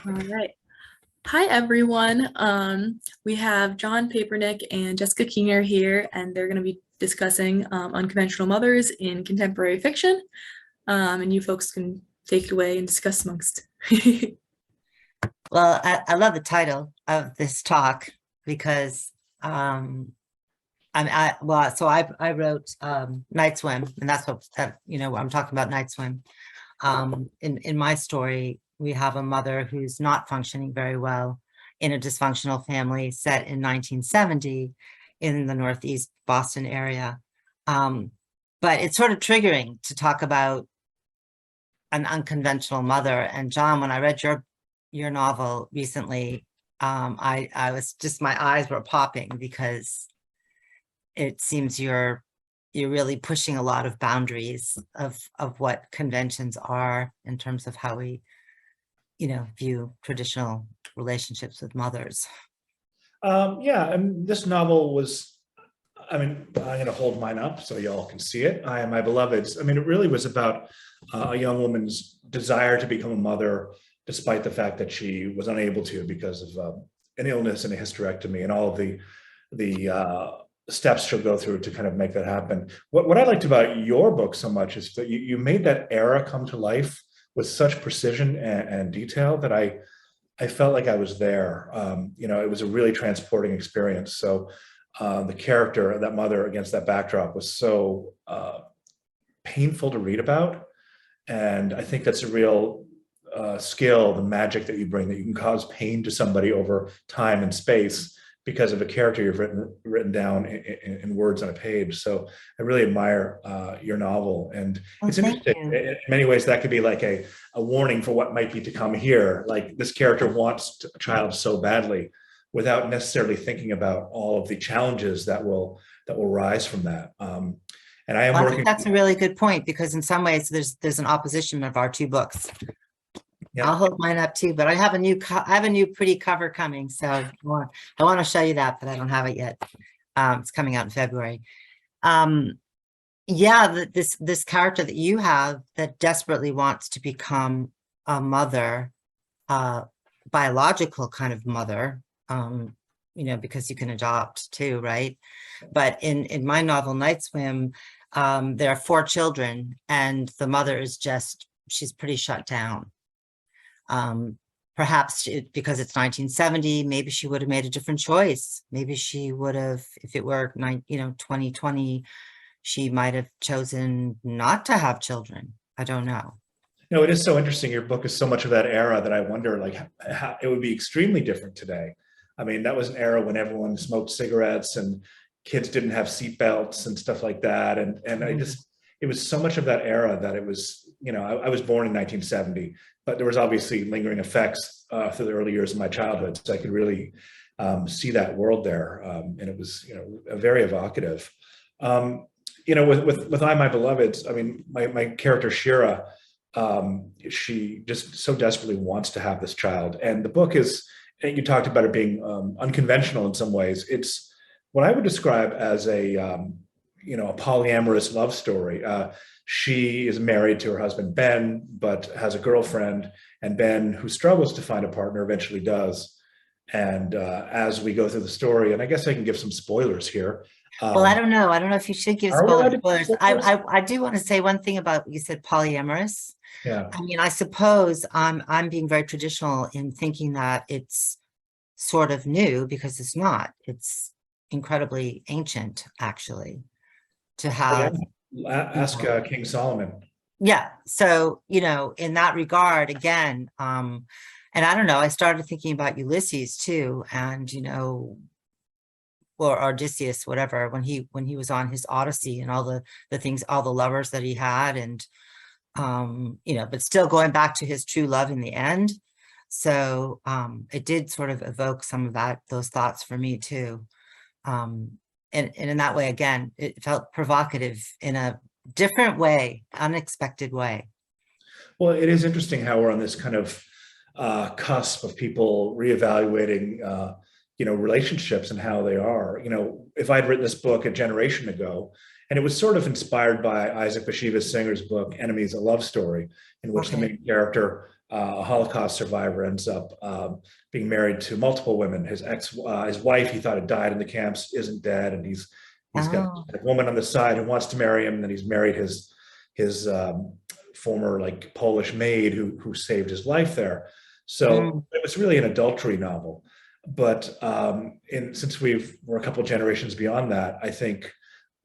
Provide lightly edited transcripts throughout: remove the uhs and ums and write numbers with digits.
All right. Hi, everyone. We have John Papernick and Jessica Kinger here, and they're going to be discussing unconventional mothers in contemporary fiction. And you folks can take it away and discuss amongst. Well, I love the title of this talk because I wrote Night Swim, and that's I'm talking about Night Swim. In my story, we have a mother who's not functioning very well in a dysfunctional family set in 1970 in the Northeast Boston area. But it's sort of triggering to talk about an unconventional mother. And John, when I read your novel recently, I was just, my eyes were popping because it seems you're really pushing a lot of boundaries of what conventions are in terms of how we, view traditional relationships with mothers. Yeah, and this novel was, I'm going to hold mine up so y'all can see it. I Am My Beloved's. It really was about a young woman's desire to become a mother, despite the fact that she was unable to because of an illness and a hysterectomy and all of the steps she'll go through to kind of make that happen. What I liked about your book so much is that you made that era come to life with such precision and detail that I felt like I was there. It was a really transporting experience. So the character of that mother against that backdrop was so painful to read about. And I think that's a real skill, the magic that you bring, that you can cause pain to somebody over time and space because of a character you've written down in words on a page. So I really admire your novel. And it's interesting. In many ways, that could be like a warning for what might be to come here. Like, this character wants a child so badly without necessarily thinking about all of the challenges that will rise from that. And I think that's a really good point, because in some ways there's an opposition of our two books. Yeah. I'll hold mine up too, but I have a new pretty cover coming, so I want to show you that, but I don't have it yet. It's coming out in February. Yeah, this character that you have that desperately wants to become a mother, biological kind of mother, because you can adopt too, right? But in my novel Night Swim, there are 4 children, and the mother is she's pretty shut down. Perhaps because it's 1970, maybe she would have made a different choice. Maybe she would have, if it were 2020, she might have chosen not to have children. I don't know. No, it is so interesting. Your book is so much of that era that I wonder, like, how it would be extremely different today. That was an era when everyone smoked cigarettes and kids didn't have seatbelts and stuff like that. And it was so much of that era that it was, I was born in 1970, but there was obviously lingering effects through the early years of my childhood. So I could really see that world there. And it was, very evocative. With I, My Beloveds, my character Shira, she just so desperately wants to have this child. And the book is, you talked about it being unconventional in some ways. It's what I would describe as a polyamorous love story. She is married to her husband, Ben, but has a girlfriend, and Ben, who struggles to find a partner, eventually does. And as we go through the story, and I guess I can give some spoilers here. Well, I don't know. I don't know if you should give spoilers. I do want to say one thing about what you said, polyamorous. Yeah. I suppose I'm being very traditional in thinking that it's sort of new, because it's not. It's incredibly ancient, actually, to have. Ask King Solomon. Yeah. So, in that regard, again, and I don't know, I started thinking about Ulysses too, and, or Odysseus, whatever, when he was on his Odyssey, and all the things, all the lovers that he had, and, but still going back to his true love in the end. So it did sort of evoke some of those thoughts for me too. And in that way, again, it felt provocative in a different way, unexpected way. Well, it is interesting how we're on this kind of cusp of people reevaluating, relationships and how they are. If I'd written this book a generation ago, and it was sort of inspired by Isaac Bashevis Singer's book, Enemies, a Love Story, in which the main character a Holocaust survivor, ends up being married to multiple women. His wife, he thought had died in the camps, isn't dead, and he's got Oh, a woman on the side who wants to marry him. And then he's married his former like Polish maid who saved his life there. So mm. it was really an adultery novel. But since we're a couple generations beyond that, I think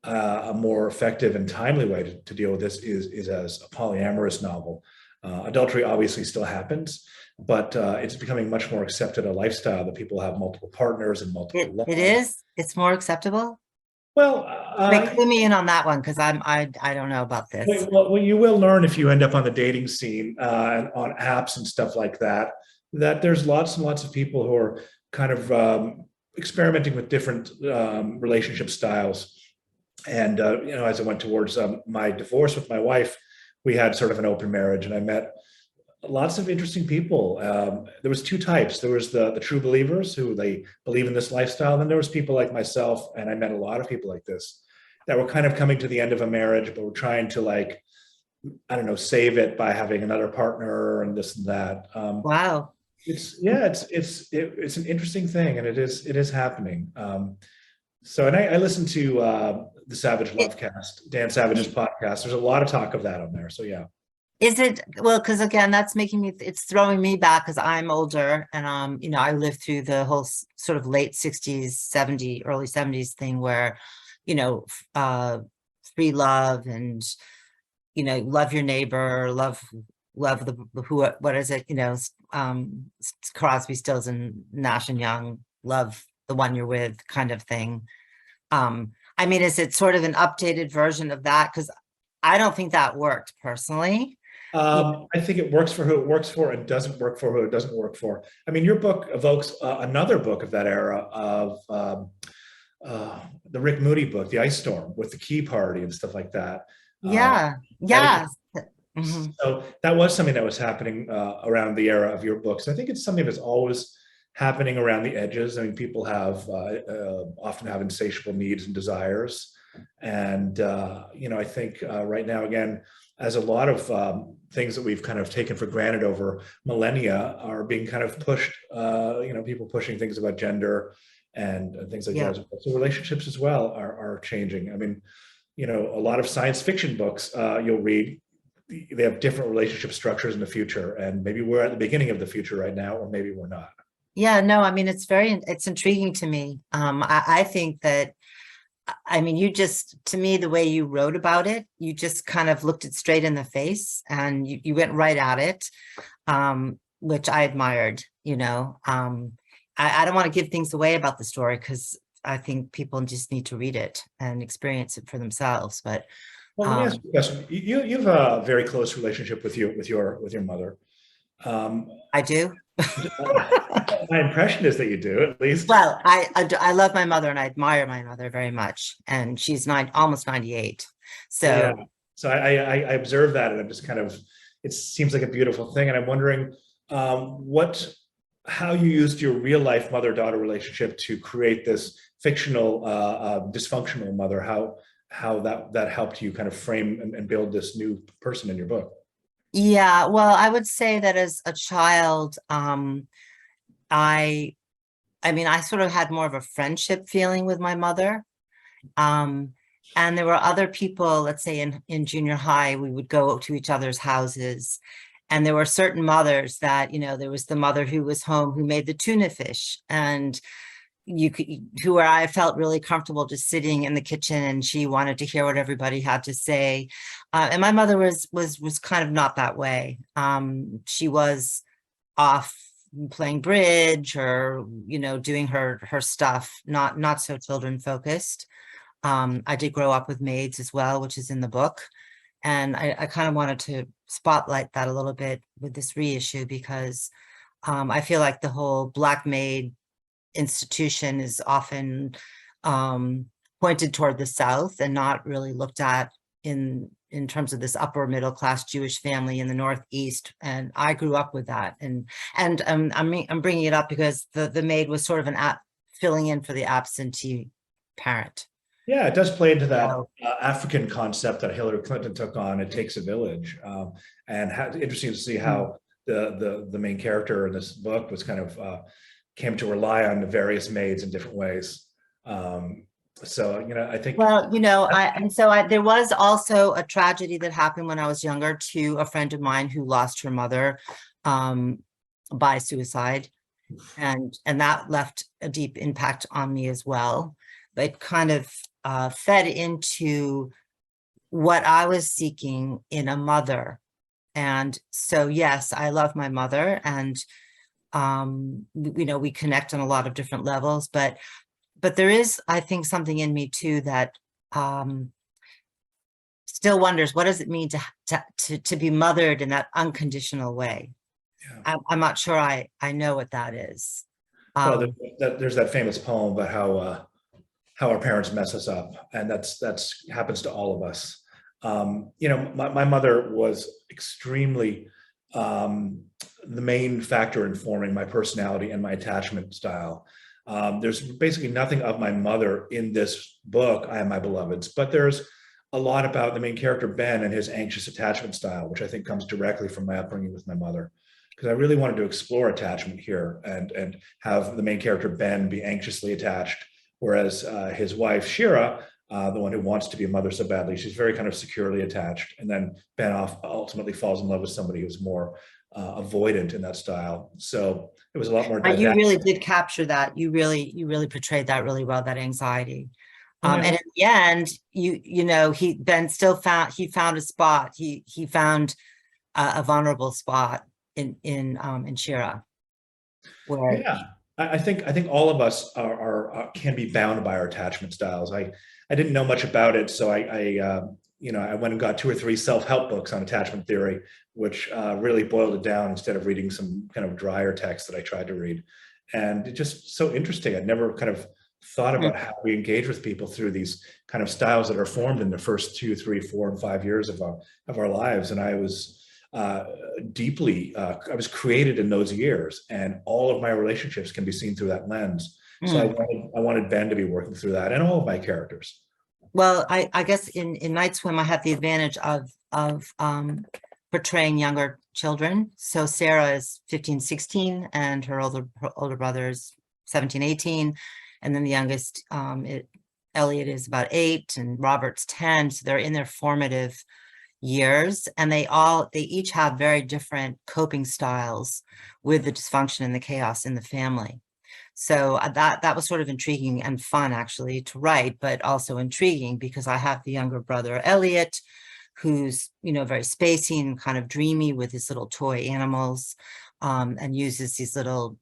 a more effective and timely way to deal with this is as a polyamorous novel. Adultery obviously still happens, but it's becoming much more accepted a lifestyle that people have multiple partners and multiple It loves. is. It's more acceptable. Well, Like, clue me in on that one because I don't know about this. well, you will learn if you end up on the dating scene and on apps and stuff like that, that there's lots and lots of people who are kind of experimenting with different relationship styles. And as I went towards my divorce with my wife, we had sort of an open marriage, and I met lots of interesting people. There was two types. There was the true believers who they believe in this lifestyle. Then there was people like myself, and I met a lot of people like this that were kind of coming to the end of a marriage, but were trying to like, I don't know, save it by having another partner and this and that. Wow. It's an interesting thing, and it is happening. And I listen to the Savage Lovecast, Dan Savage's podcast. There's a lot of talk of that on there. So yeah. Is it, well, because again, that's it's throwing me back because I'm older and I lived through the whole sort of late 60s, 70s, early 70s thing where, free love and, love your neighbor, love what is it, Crosby, Stills and Nash and Young, love the one you're with kind of thing. Is it sort of an updated version of that? Because I don't think that worked personally. I think it works for who it works for and doesn't work for who it doesn't work for. I mean, your book evokes another book of that era of the Rick Moody book, The Ice Storm, with the Key Party and stuff like that. Yeah. Yes. Mm-hmm. So that was something that was happening around the era of your books. I think it's something that's always happening around the edges. I mean, people often have insatiable needs and desires. And, I think right now, again, as a lot of things that we've kind of taken for granted over millennia are being kind of pushed, people pushing things about gender and things like that. So relationships as well are changing. I mean, a lot of science fiction books you'll read, they have different relationship structures in the future. And maybe we're at the beginning of the future right now, or maybe we're not. Yeah, no, it's intriguing to me. I think that, to me, the way you wrote about it, you just kind of looked it straight in the face and you went right at it, which I admired, I don't want to give things away about the story because I think people just need to read it and experience it for themselves. But well, let me ask you a question. You have a very close relationship with your mother. I do. My impression is that you do, at least. Well, I love my mother and I admire my mother very much, and she's almost 98. So yeah. So I observe that, and I'm just kind of, it seems like a beautiful thing, and I'm wondering how you used your real life mother-daughter relationship to create this fictional dysfunctional mother. How that helped you kind of frame and build this new person in your book. Yeah, well, I would say that as a child, I sort of had more of a friendship feeling with my mother. And there were other people, let's say in junior high, we would go to each other's houses. And there were certain mothers that, there was the mother who was home who made the tuna fish, and where I felt really comfortable just sitting in the kitchen, and she wanted to hear what everybody had to say. And my mother was kind of not that way. She was off playing bridge or, doing her stuff, not so children focused. I did grow up with maids as well, which is in the book. And I kind of wanted to spotlight that a little bit with this reissue because I feel like the whole Black maid institution is often pointed toward the South and not really looked at in terms of this upper middle class Jewish family in the Northeast. And I grew up with that. And I'm bringing it up because the maid was sort of filling in for the absentee parent. Yeah, it does play into that African concept that Hillary Clinton took on. It takes a village, and interesting to see how the main character in this book was kind of came to rely on the various maids in different ways. So, I think. Well, there was also a tragedy that happened when I was younger to a friend of mine who lost her mother by suicide. And that left a deep impact on me as well. But it kind of fed into what I was seeking in a mother. And so, yes, I love my mother, and we connect on a lot of different levels, but there is, I think, something in me too that still wonders, what does it mean to be mothered in that unconditional way? Yeah. I'm not sure I know what that is. Well, there's that famous poem about how our parents mess us up, and that's happens to all of us. My mother was extremely the main factor in forming my personality and my attachment style. There's basically nothing of my mother in this book, I Am My Beloved's, but there's a lot about the main character, Ben, and his anxious attachment style, which I think comes directly from my upbringing with my mother. Because I really wanted to explore attachment here and have the main character, Ben, be anxiously attached, whereas his wife, Shira, the one who wants to be a mother so badly, she's very kind of securely attached. And then Ben ultimately falls in love with somebody who's more avoidant in that style. So it was a lot more. You really did capture that. You really portrayed that really well, that anxiety. And in the end, Ben still found a spot. He found a vulnerable spot in Shira. Where yeah, I think all of us are can be bound by our attachment styles. I didn't know much about it, so I went and got 2 or 3 self-help books on attachment theory, which really boiled it down instead of reading some kind of drier text that I tried to read. And it's just so interesting. I'd never kind of thought about how we engage with people through these kind of styles that are formed in the first 2, 3, 4, and 5 years of our lives. And I was deeply, I was created in those years, and all of my relationships can be seen through that lens. So I wanted Ben to be working through that, and all of my characters. Well, I guess in Night Swim, I have the advantage of portraying younger children. So Sarah is 15, 16, and her older brother is 17, 18. And then the youngest, Elliot, is about 8, and Robert's 10. So they're in their formative years, and they each have very different coping styles with the dysfunction and the chaos in the family. So that was sort of intriguing and fun, actually, to write, but also intriguing because I have the younger brother, Elliot, who's, very spacey and kind of dreamy with his little toy animals, and uses these little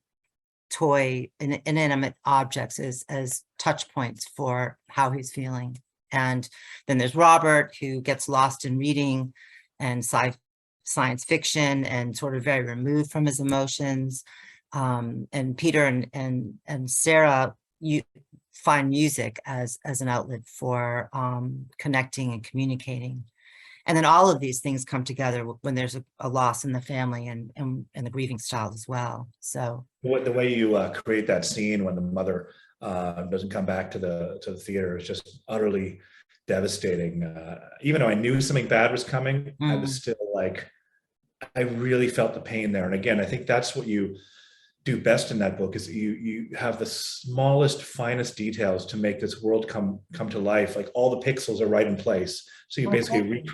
toy inanimate objects as touch points for how he's feeling. And then there's Robert, who gets lost in reading and science fiction and sort of very removed from his emotions. And Peter and Sarah, you find music as an outlet for connecting and communicating. And then all of these things come together when there's a loss in the family and the grieving style as well. So the way you create that scene when the mother doesn't come back to the theater is just utterly devastating. Even though I knew something bad was coming, I was still like, I really felt the pain there. And again, I think that's what you do best in that book, is you have the smallest, finest details to make this world come to life. Like all the pixels are right in place. So you basically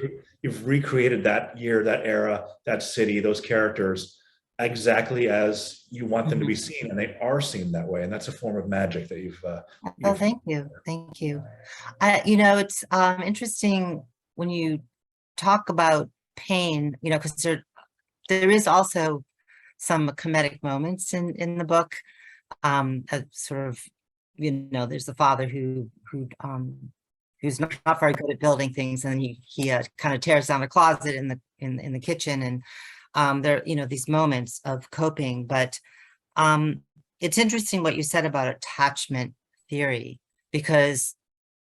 you've recreated that year, that era, that city, those characters exactly as you want them to be seen, and they are seen that way. And that's a form of magic that you've oh, thank you. It's interesting when you talk about pain, because there is also some comedic moments in the book. Sort of, there's the father who's not very good at building things, and he kind of tears down a closet in the kitchen, and there these moments of coping. But it's interesting what you said about attachment theory, because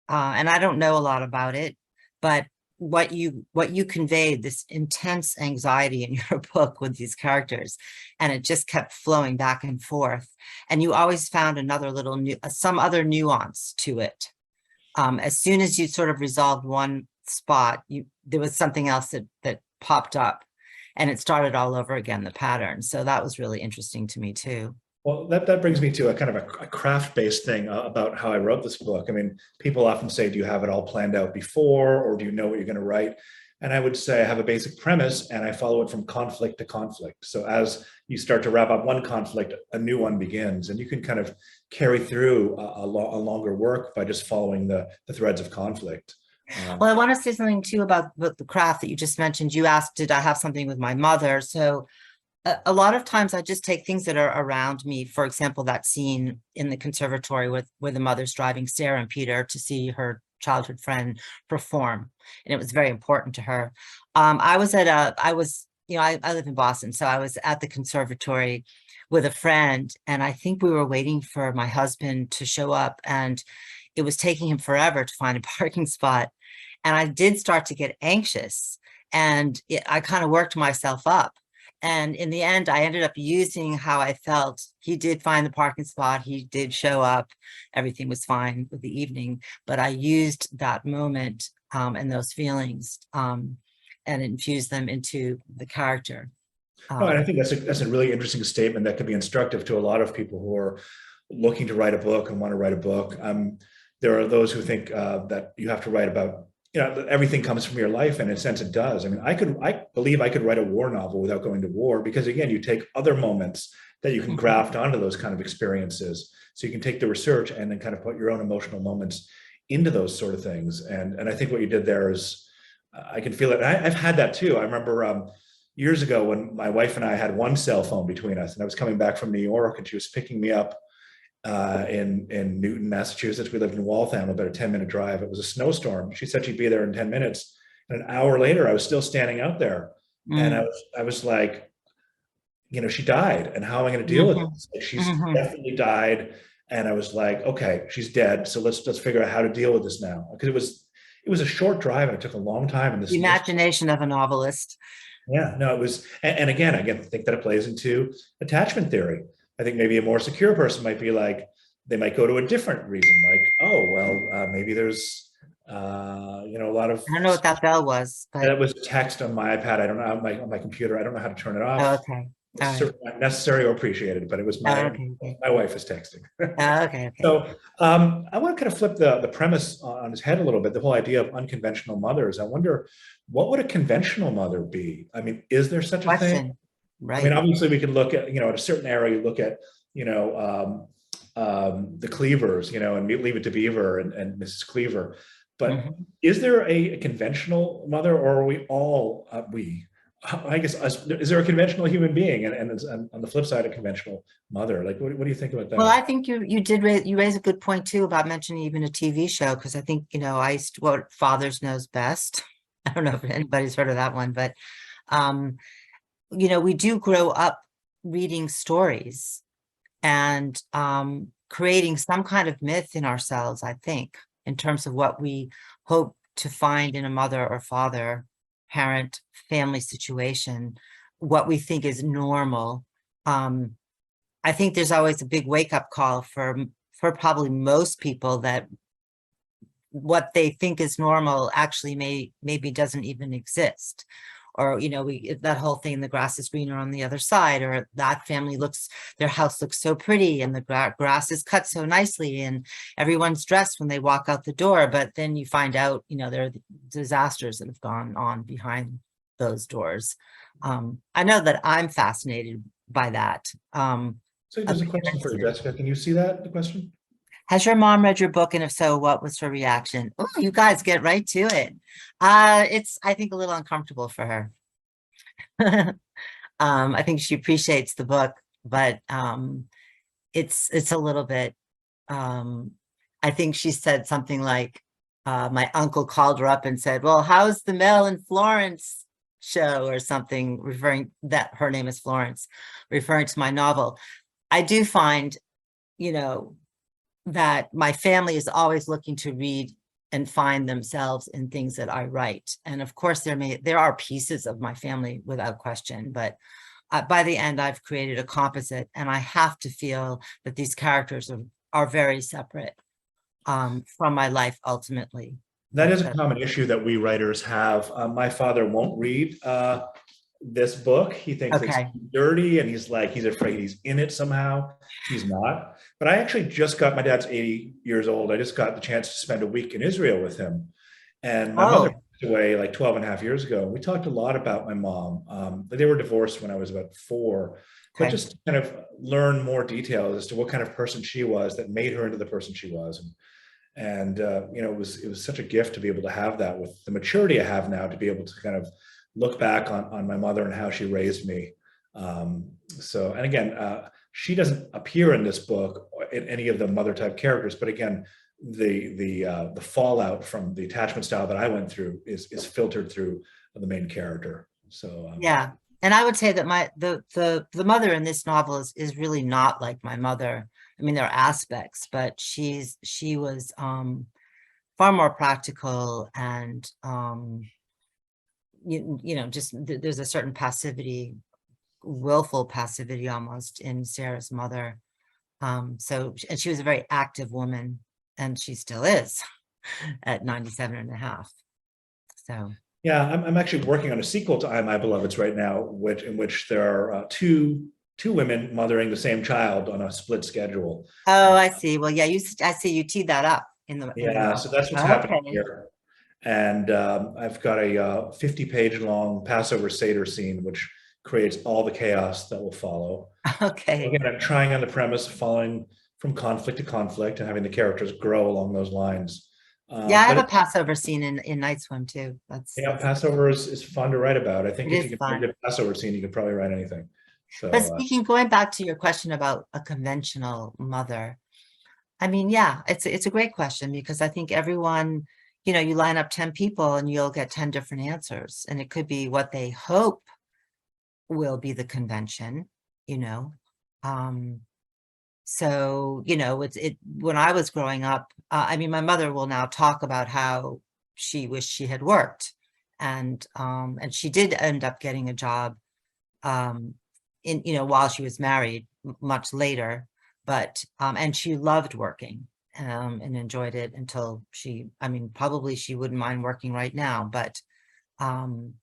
and I don't know a lot about it, but what you conveyed, this intense anxiety in your book with these characters, and it just kept flowing back and forth, and you always found another little some other nuance to it. As soon as you sort of resolved one spot, there was something else that popped up. and it started all over again, the pattern. So that was really interesting to me too. Well, that brings me to a kind of a craft-based thing about how I wrote this book. I mean, people often say, do you have it all planned out before, or do you know what you're going to write? And I would say I have a basic premise and I follow it from conflict to conflict. So as you start to wrap up one conflict, a new one begins, and you can kind of carry through a longer work by just following the threads of conflict. Well, I want to say something too about the craft that you just mentioned. You asked, did I have something with my mother? So a lot of times I just take things that are around me. For example, that scene in the conservatory where the mother's driving Sarah and Peter to see her childhood friend perform. And it was very important to her. I live in Boston, so I was at the conservatory with a friend, and I think we were waiting for my husband to show up, and it was taking him forever to find a parking spot. And I did start to get anxious, and I kind of worked myself up. And in the end, I ended up using how I felt. He did find the parking spot. He did show up. Everything was fine with the evening. But I used that moment and those feelings and infused them into the character. No, and I think that's a really interesting statement that could be instructive to a lot of people who are looking to write a book and want to write a book. There are those who think that you have to write about, everything comes from your life, and in a sense it does. I mean, I believe I could write a war novel without going to war, because again, you take other moments that you can graft onto those kind of experiences. So you can take the research and then kind of put your own emotional moments into those sort of things. And I think what you did there is, I can feel it. I've had that too. I remember years ago when my wife and I had one cell phone between us, and I was coming back from New York, and she was picking me up in Newton, Massachusetts. We lived in Waltham, about a 10-minute drive. It was a snowstorm. She said she'd be there in 10 minutes. And an hour later, I was still standing out there. And I was like, she died, and how am I going to deal with this? Like, she's definitely died. And I was like, okay, she's dead. So let's figure out how to deal with this now. Because it was a short drive, and it took a long time. And the imagination of a novelist. Yeah, no, it was. And again, I think that it plays into attachment theory. I think maybe a more secure person might be like, they might go to a different reason, like, oh, well, maybe there's, a lot of. I don't know what that bell was. But it was text on my iPad. I don't know, on my computer. I don't know how to turn it off. Oh, okay. It's certainly not necessary or appreciated, but it was my wife is texting. Okay. So I want to kind of flip the premise on his head a little bit, the whole idea of unconventional mothers. I wonder, what would a conventional mother be? I mean, is there such a thing? Right. I mean, obviously we can look at, at a certain era, you look at, the Cleavers, and Leave It to Beaver and Mrs. Cleaver. But is there a conventional mother, or are we all, I guess, is there a conventional human being and on the flip side, a conventional mother? Like, what do you think about that? Well, I think you raise a good point too about mentioning even a TV show, because I think, what Fathers Knows Best. I don't know if anybody's heard of that one, but we do grow up reading stories and creating some kind of myth in ourselves, I think, in terms of what we hope to find in a mother or father, parent, family situation, what we think is normal. I think there's always a big wake-up call for probably most people that what they think is normal actually maybe doesn't even exist. Or, that whole thing, the grass is greener on the other side, or that family their house looks so pretty and the grass is cut so nicely and everyone's dressed when they walk out the door. But then you find out, there are disasters that have gone on behind those doors. I know that I'm fascinated by that. So there's a question for you, Jessica. Can you see that, the question? Has your mom read your book? And if so, what was her reaction? Oh, you guys get right to it. It's, I think, a little uncomfortable for her. I think she appreciates the book, but it's a little bit, I think she said something like, my uncle called her up and said, well, how's the Mel and Florence show, or something, referring that her name is Florence, referring to my novel. I do find, that my family is always looking to read and find themselves in things that I write. And of course, there are pieces of my family without question, but by the end, I've created a composite, and I have to feel that these characters are very separate from my life ultimately. That is a common issue that we writers have. My father won't read this book. He thinks it's Okay. dirty and he's afraid he's in it somehow. He's not. But I actually just got, my dad's 80 years old. I just got the chance to spend a week in Israel with him. And my mother Oh, passed away like 12 and a half years ago. We talked a lot about my mom. They were divorced when I was about 4, but okay. just kind of learn more details as to what kind of person she was that made her into the person she was. It was such a gift to be able to have that with the maturity I have now, to be able to kind of look back on my mother and how she raised me. And again, she doesn't appear in this book in any of the mother type characters, but again, the fallout from the attachment style that I went through is filtered through the main character. So Yeah. And I would say that the mother in this novel is really not like my mother. I mean, there are aspects, but she was far more practical and just there's a certain passivity, willful passivity almost in Sarah's mother. And she was a very active woman, and she still is at 97 and a half. So yeah, I'm actually working on a sequel to I, My Beloveds right now, in which there are two women mothering the same child on a split schedule. oh, I see. Well, yeah, I see you teed that up in the Yeah, so novel. that's what's happening Okay. here. And I've got a 50-page long Passover Seder scene, which creates all the chaos that will follow. Okay. Again, I'm trying on the premise of following from conflict to conflict and having the characters grow along those lines. Yeah, I have But a Passover scene in Night Swim too. yeah, That's Passover is fun to write about. I think it if you is can write a fun. good Passover scene, you can probably write anything. But So going back to your question about a conventional mother, I mean, yeah, it's a great question, because I think everyone, you line up 10 people and you'll get 10 different answers, and it could be what they hope will be the convention, you know. Um, so, when I was growing up, I mean, my mother will now talk about how she wished she had worked, and she did end up getting a job um while she was married much later, but and she loved working and enjoyed it until probably she wouldn't mind working right now, but um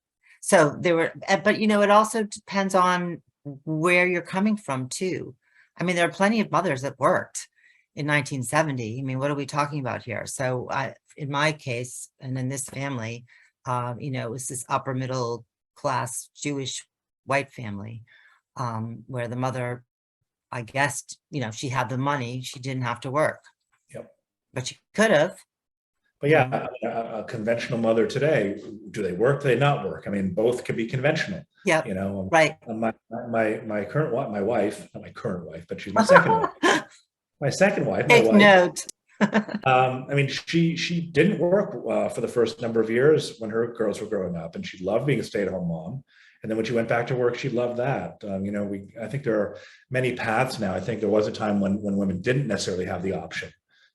so there were but it also depends on where you're coming from too. I mean, there are plenty of mothers that worked in 1970. I mean, what are we talking about here? So in my case, and in this family, it was this upper middle class Jewish white family, where the mother, I guess, she had the money, she didn't have to work, yep. but she could have, But you yeah, know. a conventional mother today, do they work? Do they not work? I mean, both can be conventional. Yep, You know, right. my current wife, my wife, not my current wife, but she's my second wife. My second wife, my Take wife. note. I mean, she didn't work for the first number of years when her girls were growing up, and she loved being a stay-at-home mom. And then when she went back to work, she loved that. I think there are many paths now. I think there was a time when women didn't necessarily have the option,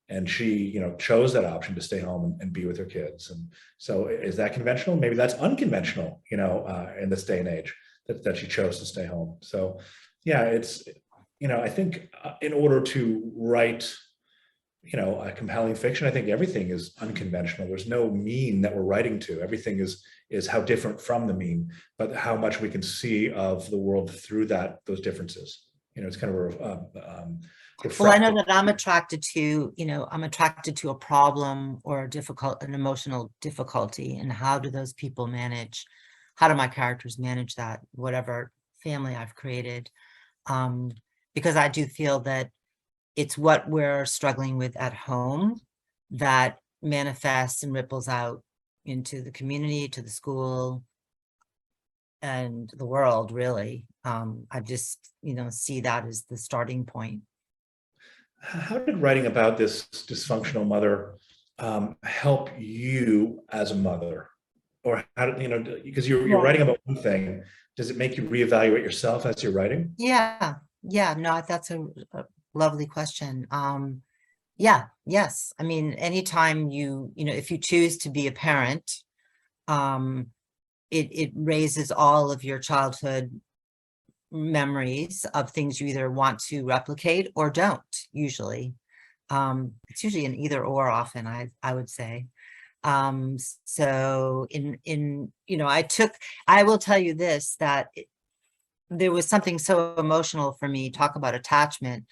and she, chose that option to stay home and be with her kids. And so, is that conventional? Maybe that's unconventional. In this day and age, that she chose to stay home. So, yeah, I think in order to write a compelling fiction, I think everything is unconventional. There's no mean that we're writing to. Everything is how different from the mean, but how much we can see of the world through those differences. It's kind of Well, I know refractive. that I'm attracted to a problem or an emotional difficulty, and how do my characters manage that, whatever family I've created? Because I do feel that it's what we're struggling with at home that manifests and ripples out into the community, to the school, and the world, really. I just, see that as the starting point. How did writing about this dysfunctional mother help you as a mother? Or how did, because you're Yeah. writing about one thing, does it make you reevaluate yourself as you're writing? Yeah. Yeah. No, that's a lovely question. Yeah. Yes. I mean, anytime if you choose to be a parent, it raises all of your childhood memories of things you either want to replicate or don't, usually. It's usually an either or often, I would say. So I will tell you this, that there was something so emotional for me. Talk about attachment.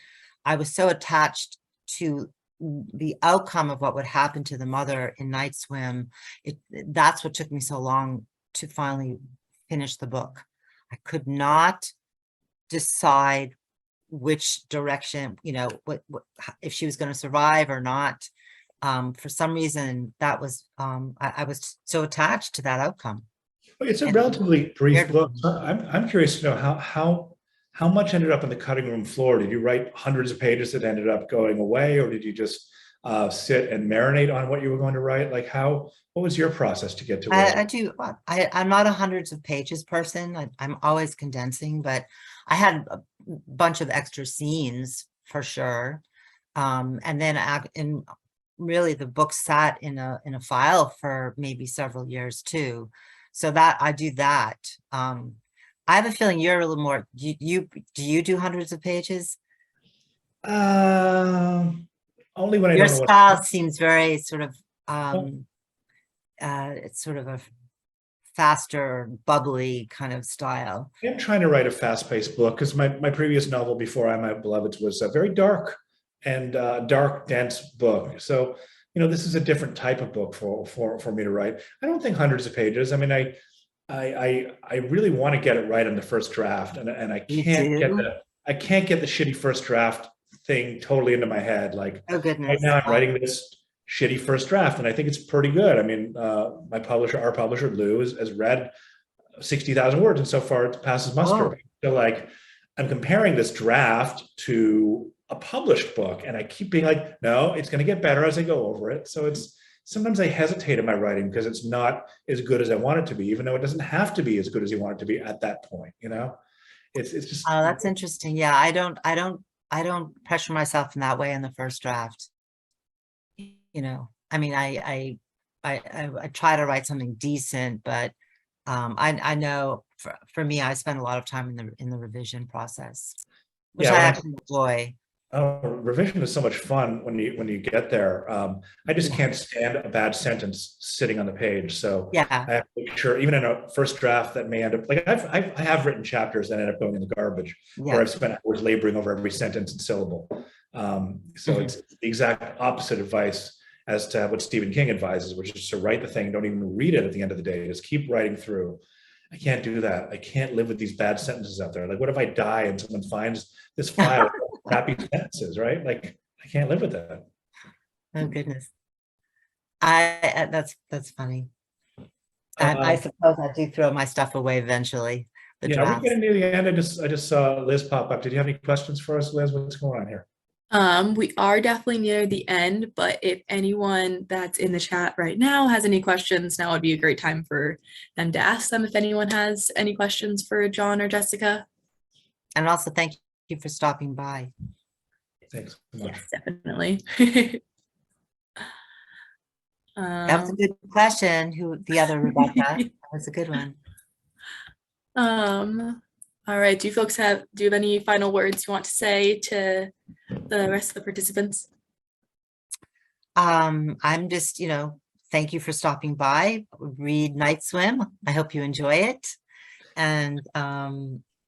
I was so attached to the outcome of what would happen to the mother in Night Swim. That's what took me so long to finally finish the book. I could not decide which direction, what if she was going to survive or not. For some reason, that was I was so attached to that outcome. It's a And relatively brief weird. book. So I'm curious to know how much ended up on the cutting room floor. Did you write hundreds of pages that ended up going away, or did you just sit and marinate on what you were going to write? Like what was your process to get to where? I'm not a hundreds of pages person. I'm always condensing, but I had a bunch of extra scenes for sure. And then really the book sat in a file for maybe several years too. So that I do that. I have a feeling you're a little more, do you do hundreds of pages? Only when I Your don't know what. style seems very sort of, it's sort of a faster, bubbly kind of style. I'm trying to write a fast-paced book because my previous novel before I My Beloveds was a very dark and dark, dense book. So, this is a different type of book for me to write. I don't think hundreds of pages. I mean, I really want to get it right on the first draft, and I can't get the shitty first draft thing totally into my head. Like, Oh goodness. right now I'm writing this shitty first draft, and I think it's pretty good. I mean, our publisher Lou has read 60,000 words, and so far it passes muster. So like, I'm comparing this draft to a published book, and I keep being like, no, it's going to get better as I go over it. So sometimes I hesitate in my writing because it's not as good as I want it to be, even though it doesn't have to be as good as you want it to be at that point. It's just. Oh, that's interesting. Yeah, I don't pressure myself in that way in the first draft. I mean, I try to write something decent, but I know for me, I spend a lot of time in the revision process, which I actually enjoy. Revision is so much fun when you get there. I just can't stand a bad sentence sitting on the page. So yeah, I have to make sure, even in a first draft that may end up like I have written chapters that end up going in the garbage, where I've spent hours laboring over every sentence and syllable. So it's the exact opposite advice as to what Stephen King advises, which is to write the thing, don't even read it at the end of the day, just keep writing through. I can't do that. I can't live with these bad sentences out there. Like, what if I die and someone finds this file of crappy sentences, right? Like, I can't live with that. Oh goodness. That's funny. I suppose I do throw my stuff away eventually. We're getting near the end. I just saw Liz pop up. Did you have any questions for us, Liz? What's going on here? We are definitely near the end, but if anyone that's in the chat right now has any questions, now would be a great time for them to ask them if anyone has any questions for John or Jessica. And also thank you for stopping by. Thanks so much. Yes, definitely. That was a good question. Who the other Rebecca? That was a good one. All right. Do you have any final words you want to say to the rest of the participants? I'm just, thank you for stopping by. Read Night Swim. I hope you enjoy it. And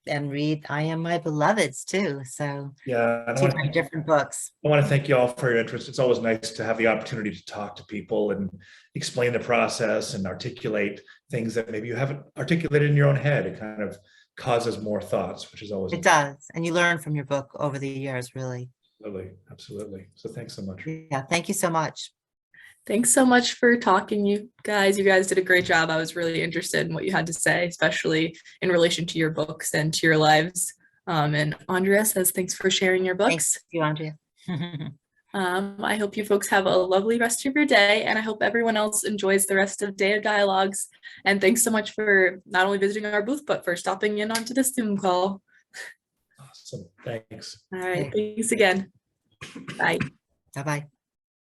read I Am My Beloveds too. So yeah, two different books. I want to thank you all for your interest. It's always nice to have the opportunity to talk to people and explain the process and articulate things that maybe you haven't articulated in your own head. It kind of causes more thoughts, which is always. It does. And you learn from your book over the years, really. Absolutely. So thanks so much. Yeah, thank you so much. Thanks so much for talking, you guys. You guys did a great job. I was really interested in what you had to say, especially in relation to your books and to your lives. And Andrea says, thanks for sharing your books. Thank you, Andrea. I hope you folks have a lovely rest of your day, and I hope everyone else enjoys the rest of Day of Dialogues. And thanks so much for not only visiting our booth, but for stopping in onto this Zoom call. Awesome. Thanks. All right. Thanks again. Bye. Bye-bye.